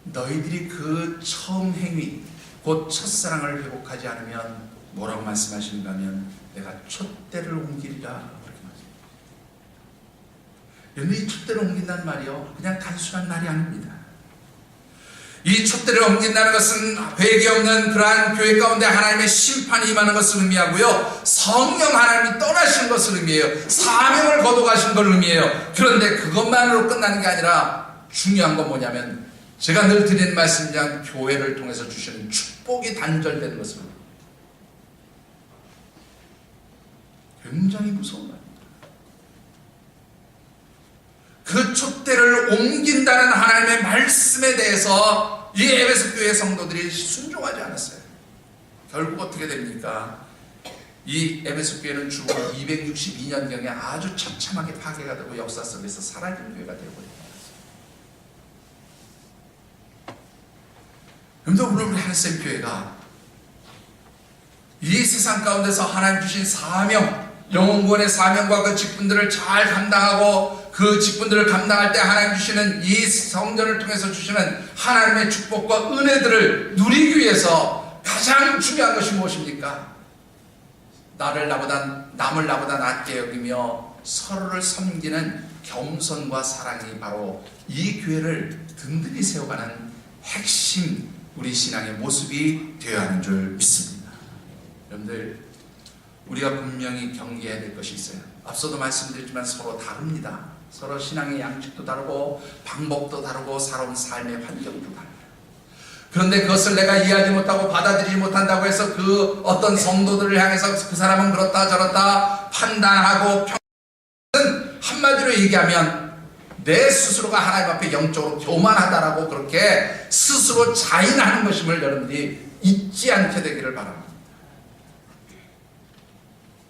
[SPEAKER 1] 너희들이 그 처음 행위 곧 첫사랑을 회복하지 않으면 뭐라고 말씀하시는가 하면 내가 촛대를 옮기리라 그렇게 말씀합니다. 여러분 이 촛대를 옮긴다는 말이요 그냥 단순한 말이 아닙니다. 이 촛대를 옮긴다는 것은 회개 없는 그러한 교회 가운데 하나님의 심판이 임하는 것을 의미하고요, 성령 하나님이 떠나시는 것을 의미해요. 사명을 거둬가신 걸 의미해요. 그런데 그것만으로 끝나는 게 아니라 중요한 건 뭐냐면 제가 늘 드리는 말씀이랑 교회를 통해서 주시는 축복이 단절되는 것을 의미해요. 굉장히 무서운 말입니다. 그 촛대를 옮긴다는 하나님의 말씀에 대해서 이 에베소 교회 성도들이 순종하지 않았어요. 결국 어떻게 됩니까? 이 에베소 교회는 주로 262년경에 아주 처참하게 파괴가 되고 역사 속에서 사라진 교회가 되어버립니다. 그런데 오늘 우리 하늘샘 교회가 이 세상 가운데서 하나님 주신 사명, 영혼구원의 사명과 그 직분들을 잘 감당하고 그 직분들을 감당할 때 하나님 주시는 이 성전을 통해서 주시는 하나님의 축복과 은혜들을 누리기 위해서 가장 중요한 것이 무엇입니까? 남을 나보다 낮게 여기며 서로를 섬기는 겸손과 사랑이 바로 이 교회를 든든히 세워가는 핵심 우리 신앙의 모습이 되어야 하는 줄 믿습니다. 여러분들 우리가 분명히 경계해야 될 것이 있어요. 앞서도 말씀드렸지만 서로 다릅니다. 서로 신앙의 양식도 다르고 방법도 다르고 살아온 삶의 환경도 달라요. 그런데 그것을 내가 이해하지 못하고 받아들이지 못한다고 해서 그 어떤 성도들을 향해서 그 사람은 그렇다 저렇다 판단하고 평가는 한마디로 얘기하면 내 스스로가 하나님 앞에 영적으로 교만하다라고 그렇게 스스로 자인하는 것임을 여러분들이 잊지 않게 되기를 바랍니다.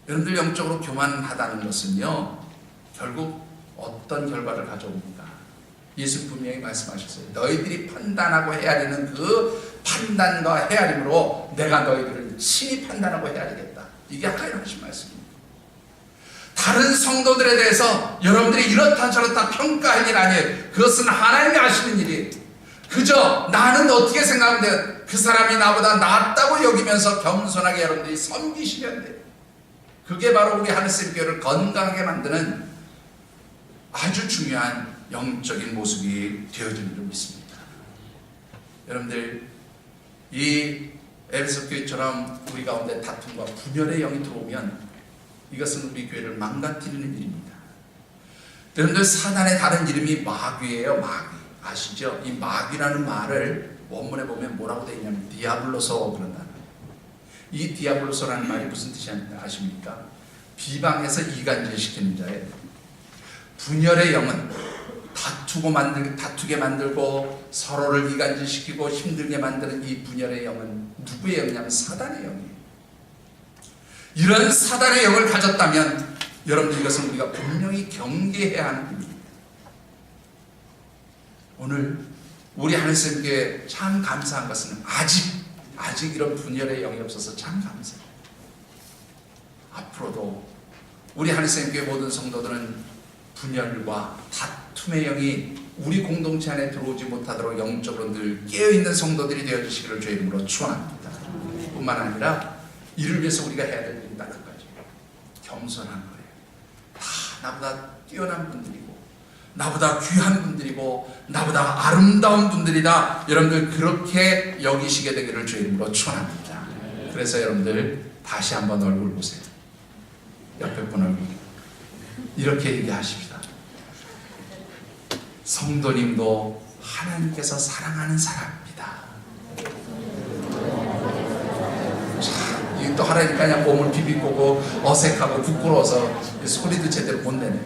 [SPEAKER 1] 여러분들 영적으로 교만하다는 것은요 결국 어떤 결과를 가져옵니까? 예수 분명히 말씀하셨어요. 너희들이 판단하고 헤아리는 그 판단과 헤아림으로 내가 너희들을 친히 판단하고 헤아리겠다. 이게 하나님 하신 말씀입니다. 다른 성도들에 대해서 여러분들이 이렇다 저렇다 평가할 일 아니에요. 그것은 하나님이 하시는 일이에요. 그저 나는 어떻게 생각하는데 그 사람이 나보다 낫다고 여기면서 겸손하게 여러분들이 섬기시면 돼요. 그게 바로 우리 하늘샘 교회를 건강하게 만드는 아주 중요한 영적인 모습이 되어지는 줄 믿습니다. 여러분들 이 에베소 교회처럼 우리 가운데 다툼과 분열의 영이 들어오면 이것은 우리 교회를 망가뜨리는 일입니다. 여러분들 사단의 다른 이름이 마귀예요. 마귀 아시죠? 이 마귀라는 말을 원문에 보면 뭐라고 되어 있냐면 디아블로서 그런다. 이 디아블로서라는 말이 무슨 뜻이 아십니까? 비방해서 이간질시키는 자예요. 분열의 영은 다투게 만들고 서로를 이간질시키고 힘들게 만드는 이 분열의 영은 누구의 영이냐면 사단의 영이에요. 이런 사단의 영을 가졌다면 여러분들 이것은 우리가 분명히 경계해야 하는 일입니다. 오늘 우리 하늘샘 교회 참 감사한 것은 아직 이런 분열의 영이 없어서 참 감사해요. 앞으로도 우리 하늘샘 교회 모든 성도들은 분열과 다툼의 영이 우리 공동체 안에 들어오지 못하도록 영적으로 늘 깨어있는 성도들이 되어주시기를 주의 이름으로 축원합니다. 뿐만 아니라 이를 위해서 우리가 해야 될 일이 딱 한 가지, 겸손한 거예요. 다 나보다 뛰어난 분들이고 나보다 귀한 분들이고 나보다 아름다운 분들이다. 여러분들 그렇게 여기시게 되기를 주의 이름으로 축원합니다. 그래서 여러분들 다시 한번 얼굴 보세요. 옆에 분 얼굴 이렇게 얘기하십시다. 성도님도 하나님께서 사랑하는 사람입니다. 참, 이게 또 하라니까 그냥 몸을 비비고고 어색하고 부끄러워서 소리도 제대로 못 내네.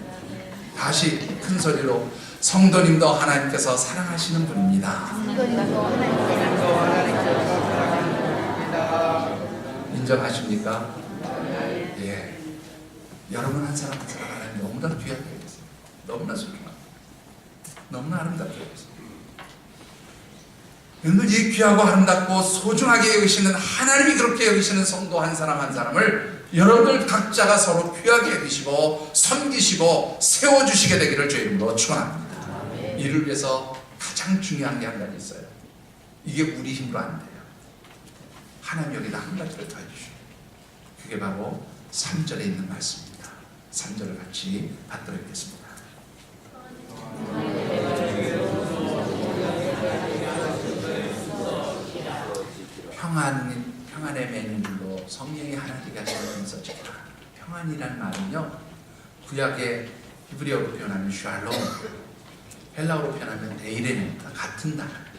[SPEAKER 1] 다시 큰 소리로 성도님도 하나님께서 사랑하시는 분입니다. 인정하십니까? 예. 여러분 한 사람 한 사람 하나님 너무나 귀하게 여기세요. 너무나 소중하고 너무나 아름답게 여기세요. 여러분들 이 귀하고 아름답고 소중하게 여기시는 하나님이 그렇게 여기시는 성도 한 사람 한 사람을 여러분들 각자가 서로 귀하게 여기시고 섬기시고 세워주시게 되기를 주의 이름으로 축원합니다. 이를 위해서 가장 중요한 게 한 가지 있어요. 이게 우리 힘으로 안 돼요. 하나님 여기다 한 가지를 더 해주시오. 그게 바로 3절에 있는 말씀입니다. 3절을 같이 받도록 하겠습니다. 평안의 맹인들로 성령이 하나 되게 하시면서 지키라. 평안이란 말은요, 구약의 히브리어로 표현하면 샬롬, 헬라어로 표현하면 에이레입니다. 같은 단어입니다.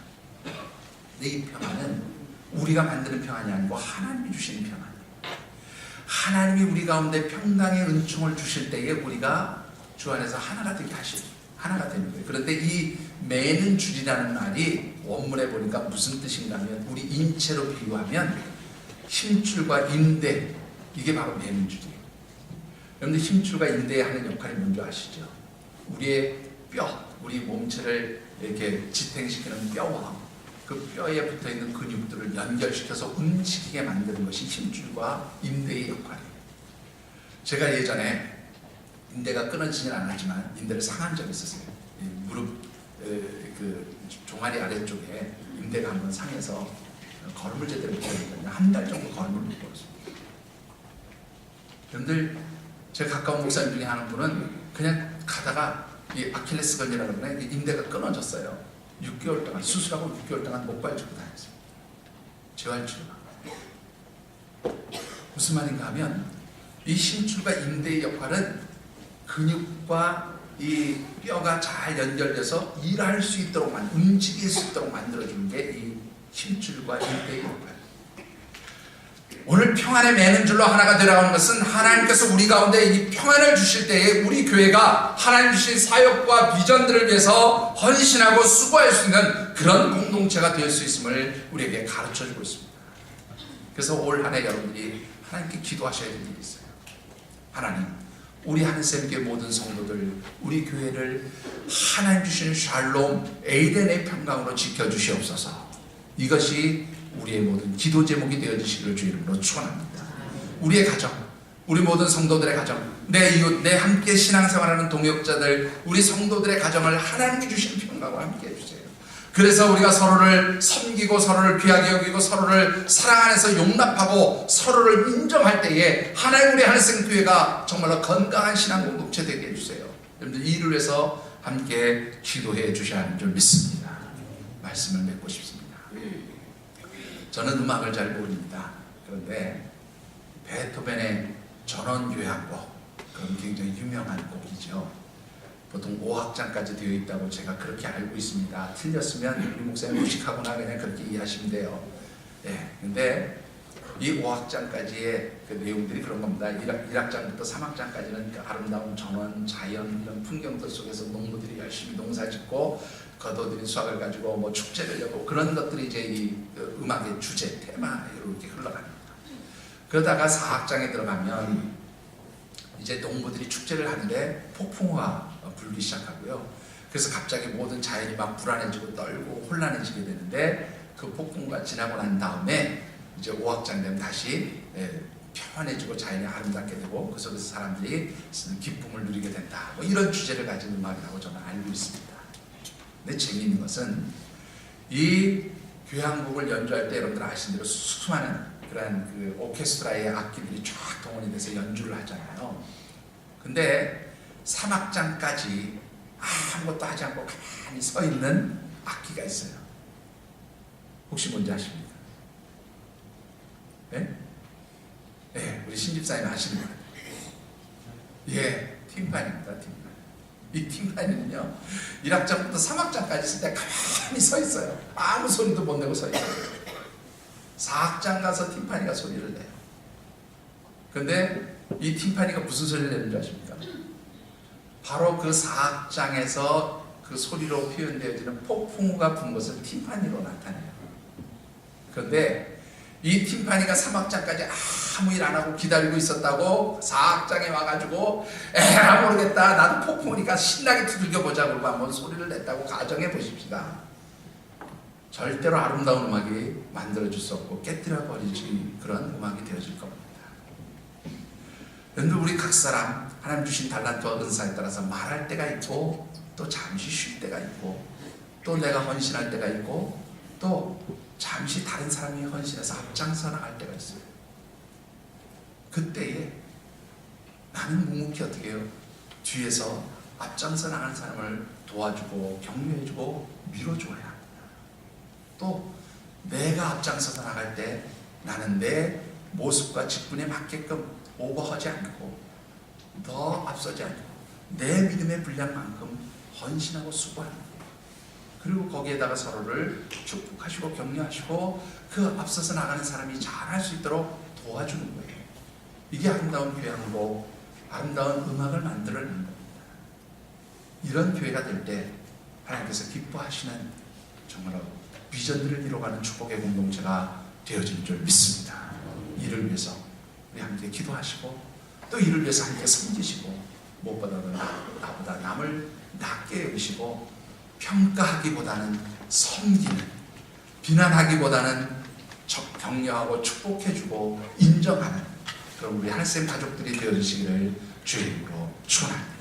[SPEAKER 1] 근데 이 평안은 우리가 만드는 평안이 아니고 하나님이 주시는 평안이에요. 하나님이 우리 가운데 평강의 은총을 주실 때에 우리가 주 안에서 하나가 되게 하나가 되는 거예요. 그런데 이 매는 줄이라는 말이 원문에 보니까 무슨 뜻인가 하면 우리 인체로 비유하면 힘줄과 인대, 이게 바로 매는 줄이에요. 여러분들 힘줄과 인대에 하는 역할이 뭔지 아시죠? 우리의 뼈, 우리 몸체를 이렇게 지탱시키는 뼈와 그 뼈에 붙어있는 근육들을 연결시켜서 움직이게 만드는 것이 힘줄과 인대의 역할이에요. 제가 예전에 인대가 끊어지진 않았지만 인대를 상한 적이 있었어요. 무릎 그 종아리 아래쪽에 인대가 한번 상해서 걸음을 제대로 못 걸었거든요. 한 달 정도 걸음을 못 걸었습니다. 여러분들 제 가까운 목사님 중에 한 분은 그냥 가다가 이 아킬레스건이라고 그러나 인대가 끊어졌어요. 6개월 동안 수술하고 6개월 동안 목발 짚고 다녔어요. 재활치료가. 무슨 말인가 하면 이 힘줄과 인대의 역할은 근육과 이 뼈가 잘 연결돼서 일할 수 있도록 움직일 수 있도록 만들어주는 게 이 힘줄과 인대의 역할이에요. 오늘 평안에 매는 줄로 하나가 되라는 것은 하나님께서 우리 가운데 이 평안을 주실 때에 우리 교회가 하나님 주신 사역과 비전들을 위해서 헌신하고 수고할 수 있는 그런 공동체가 될 수 있음을 우리에게 가르쳐주고 있습니다. 그래서 올 한 해 여러분들이 하나님께 기도하셔야 될 일이 있어요. 하나님, 우리 한샘교회 모든 성도들, 우리 교회를 하나님 주시는 샬롬, 에이덴의 평강으로 지켜주시옵소서. 이것이 우리의 모든 기도 제목이 되어주시기를 주의 이름으로 축원합니다. 우리의 가정, 우리 모든 성도들의 가정, 내 이웃, 내 함께 신앙생활하는 동역자들, 우리 성도들의 가정을 하나님이 주시는 평강과 함께 해주세요. 그래서 우리가 서로를 섬기고 서로를 귀하게 여기고 서로를 사랑 안에서 용납하고 서로를 인정할 때에 하나님 우리 하늘생교회가 정말로 건강한 신앙 공동체 되게 해주세요. 여러분들 이를 위해서 함께 기도해 주셔야 하는 줄 믿습니다. 말씀을 맺고 싶습니다. 저는 음악을 잘 모릅니다. 그런데 베토벤의 전원요향곡, 그건 굉장히 유명한 곡이죠. 보통 5악장까지 되어 있다고 제가 그렇게 알고 있습니다. 틀렸으면 우리 목사님 무식하구나 그냥 그렇게 이해하시면 돼요. 예, 근데 이 5악장까지의 그 내용들이 그런 겁니다. 1악장부터 3악장까지는 그 아름다운 전원, 자연 이런 풍경들 속에서 농부들이 열심히 농사짓고 거둬들인 수확을 가지고 뭐 축제를 여고 그런 것들이 이제 이 음악의 주제, 테마로 이렇게 흘러갑니다. 그러다가 4악장에 들어가면 이제 농부들이 축제를 하는데 폭풍우가 불기 시작하고요. 그래서 갑자기 모든 자연이 막 불안해지고 떨고 혼란해지게 되는데 그 폭풍우가 지나고 난 다음에 이제 5악장 되면 다시 평안해지고 자연이 아름답게 되고 그 속에서 사람들이 기쁨을 누리게 된다. 뭐 이런 주제를 가진 음악이라고 저는 알고 있습니다. 근데 재미있는 것은 이 교향곡을 연주할 때 여러분들 아시는 대로 수많은 그런 그 오케스트라의 악기들이 쫙 동원이 돼서 연주를 하잖아요. 근데 3악장까지 아무것도 하지 않고 가만히 서 있는 악기가 있어요. 혹시 뭔지 아십니까? 예? 예, 우리 신집사님 아시는 거예요. 예, 팀판입니다. 팀판. 이 팀판은요 1악장부터 3악장까지 있을 때 가만히 서 있어요. 아무 소리도 못 내고 서 있어요. 4악장 가서 팀판이가 소리를 내요. 근데 이 팀판이가 무슨 소리를 내는 줄 아십니까? 바로 그 4악장에서 그 소리로 표현되어지는 폭풍우가 부는 것을 팀파니로 나타내요. 그런데 이 팀파니가 3악장까지 아무 일 안 하고 기다리고 있었다고 4악장에 와가지고 에라 모르겠다 나도 폭풍우니까 신나게 두들겨 보자 그러고 한번 소리를 냈다고 가정해 보십시다. 절대로 아름다운 음악이 만들어질 수 없고 깨뜨려 버리지 그런 음악이 되어질 겁니다. 여러분, 우리 각 사람 하나님 주신 달란트와 은사에 따라서 말할 때가 있고 또 잠시 쉴 때가 있고 또 내가 헌신할 때가 있고 또 잠시 다른 사람이 헌신해서 앞장서 나갈 때가 있어요. 그때에 나는 묵묵히 어떻게 해요? 뒤에서 앞장서 나가는 사람을 도와주고 격려해주고 밀어줘야 합니다. 또 내가 앞장서서 나갈 때 나는 내 모습과 직분에 맞게끔 오버하지 않고 더 앞서지 않고 내 믿음의 분량만큼 헌신하고 수고하는 거예요. 그리고 거기에다가 서로를 축복하시고 격려하시고 그 앞서서 나가는 사람이 잘할 수 있도록 도와주는 거예요. 이게 아름다운 교양으로 아름다운 음악을 만들어내는 겁니다. 이런 교회가 될 때 하나님께서 기뻐하시는 정말로 비전들을 이뤄가는 축복의 공동체가 되어질 줄 믿습니다. 이를 위해서 우리 함께 기도하시고 또 이를 위해서 함께 섬기시고 무엇보다도 나보다 남을 낮게 여기시고 평가하기보다는 섬기는, 비난하기보다는 격려하고 축복해주고 인정하는 그런 우리 하나님 가족들이 되어주시기를 주의 이름으로 축원합니다.